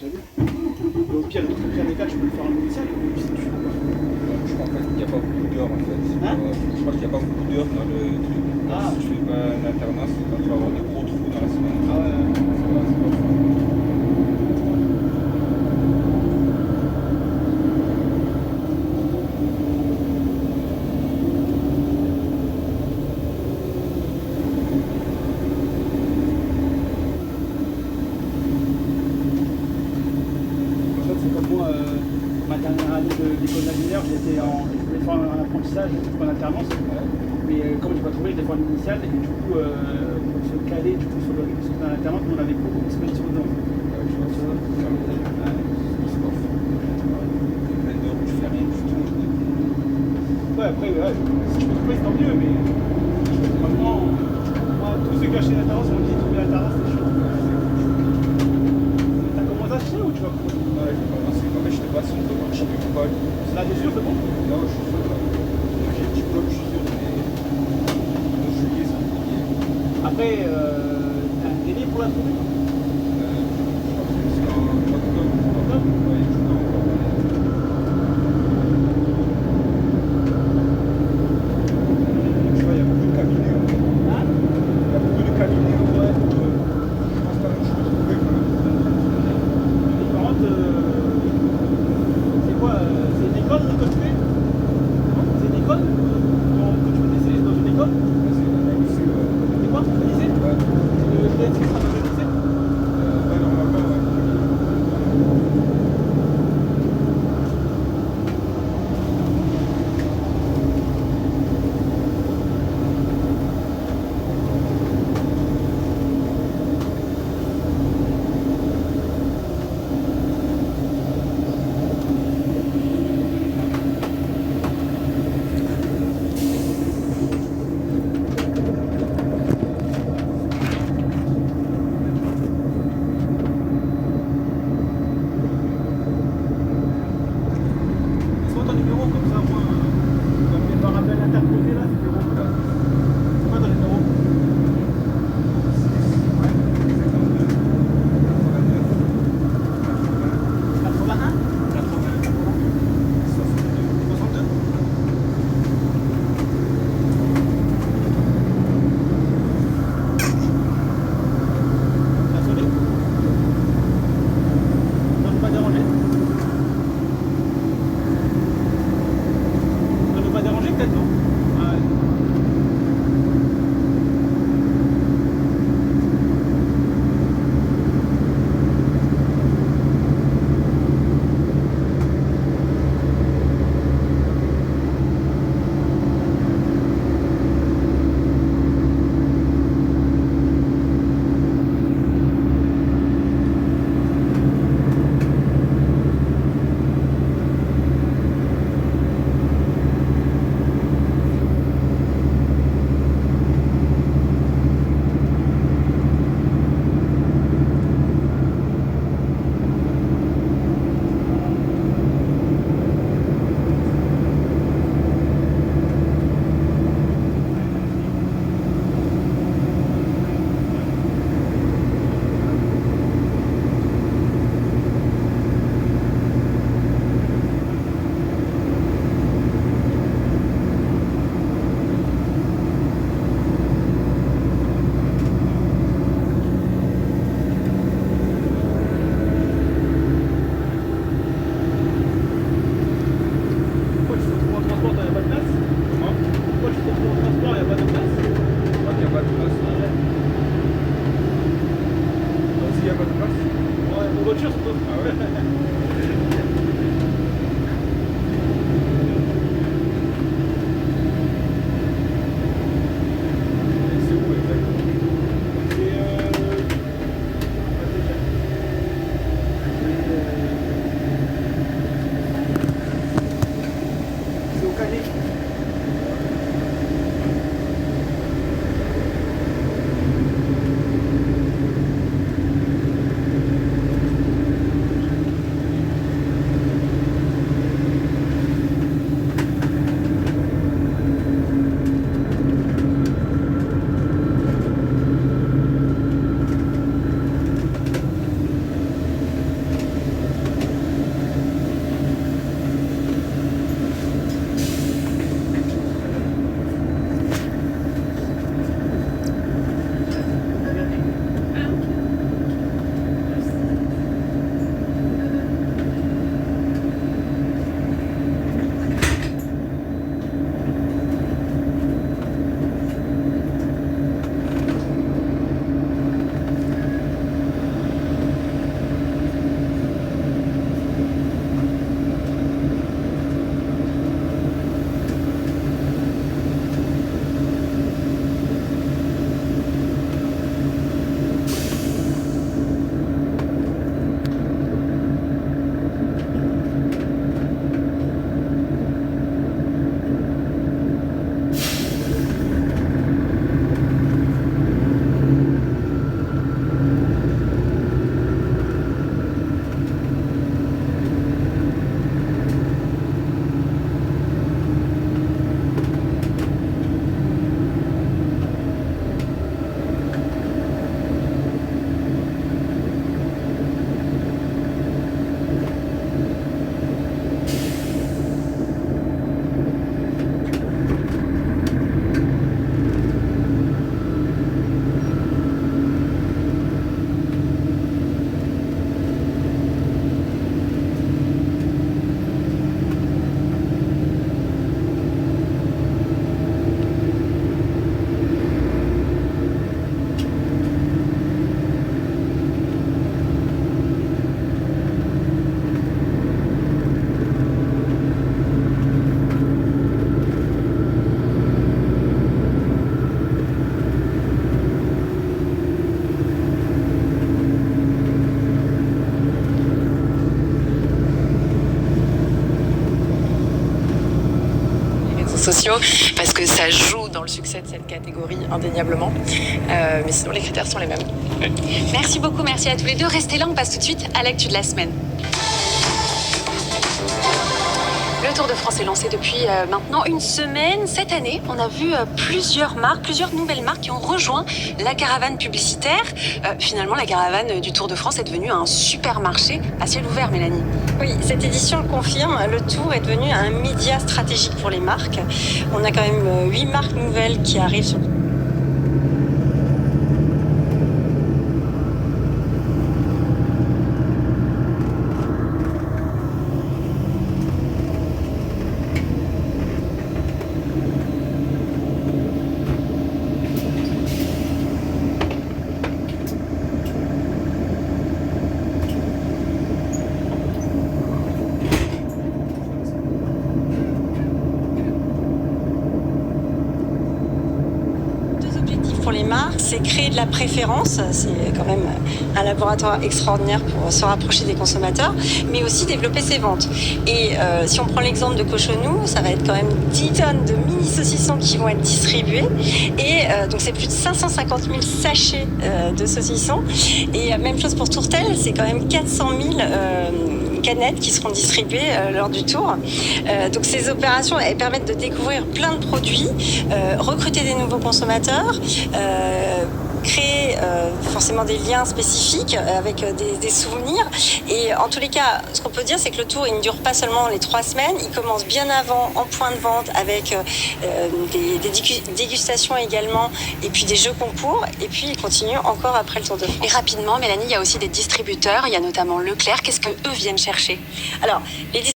T'as vu? Et au pire des cas, tu peux le faire en initial, mais puis tu fais pas. Je crois en fait qu'il n'y a pas beaucoup d'heures en fait. Hein? Je crois qu'il n'y a pas beaucoup d'heures dans le truc. Ah. Si tu fais pas une alternance, tu vas avoir des gros trous dans la semaine. Ah ouais, c'est pas fun. En fait, c'est comme moi, ma dernière année d'école d'ingénieur, j'étais je voulais faire un apprentissage, en alternance. Mais comme je n'ai pas trouvé, je l'ai fait en initial et du coup, pour se caler du coup, sur le rythme, parce que dans l'alternance, nous on avait beaucoup d'expéditions dedans. Je vois ça. Plein d'heures où tu fais rien du tout. Ouais, après, ouais, si je peux trouver, c'est tant mieux, mais franchement, moi, tous ceux qui ont acheté l'alternance, on me dit trouver l'alternance, c'est chaud. T'as commencé à acheter ou tu vas commencer? Ouais, je vais commencer. En fait, je sais pas si on peut marcher avec l'école. C'est là-dessus, c'est bon? Non, je suis sûr. Moi, j'ai le diplôme, je suis sûr, mais le juillet, c'est compliqué. Après, t'as un délai pour la trouver? Je crois que c'est en octobre. Octobre? Ouais, je suis en octobre. Tu vois, il y a beaucoup de cabinets. Hein? Il y a beaucoup de cabinets, ouais. Je pense pas que je peux trouver quand même. Mais par contre, c'est quoi? C'est une école que tu fais? C'est une école? Que tu fais des dans une école? Ouais, c'est un lycée, ouais. C'est quoi? Un lycée? Ouais. Tu es inscrit dans un lycée? Ouais, normalement, ouais. Laisse-moi ton numéro comme ça, moi, comme par appel interposé là, c'est numéro. C'est quoi ton numéro? Ouais. 81? 62? Ça a sonné? Non, ne pas déranger? Ne pas déranger peut-être, non? Ah ouais. Pourquoi tu te retrouves en transport, t'avais pas de place? Comment? Pourquoi tu te retrouves en transport, il n'y a pas de place? Je crois qu'il n'y a pas de place. Vas-y, il n'y a pas de place. Ouais, une voiture, c'est pas. Ah ouais? C'est où exactement? C'est c'est au Canet. sociaux, parce que ça joue dans le succès de cette catégorie, indéniablement. Mais sinon, les critères sont les mêmes. Merci beaucoup, merci à tous les deux. Restez là, on passe tout de suite à l'actu de la semaine. Le Tour de France est lancé depuis maintenant une semaine. Cette année, on a vu plusieurs nouvelles marques qui ont rejoint la caravane publicitaire. Finalement, la caravane du Tour de France est devenue un supermarché à ciel ouvert, Mélanie. Oui, cette édition le confirme. Le Tour est devenu un média stratégique pour les marques. On a quand même 8 marques nouvelles qui arrivent sur pour les marques, c'est créer de la préférence, c'est quand même un laboratoire extraordinaire pour se rapprocher des consommateurs, mais aussi développer ses ventes. Et si on prend l'exemple de Cochonou, ça va être quand même 10 tonnes de mini saucissons qui vont être distribués, et donc c'est plus de 550 000 sachets de saucissons, et même chose pour Tourtel, c'est quand même 400 000 canettes qui seront distribuées lors du tour. Donc ces opérations, elles permettent de découvrir plein de produits, recruter des nouveaux consommateurs, créer forcément des liens spécifiques avec des souvenirs. Et en tous les cas, ce qu'on peut dire, c'est que le tour, il ne dure pas seulement les 3 semaines, il commence bien avant, en point de vente, avec des dégustations également, et puis des jeux concours, et puis il continue encore après le Tour de France. Et rapidement, Mélanie, il y a aussi des distributeurs, il y a notamment Leclerc. Qu'est-ce qu'eux viennent chercher? Alors, les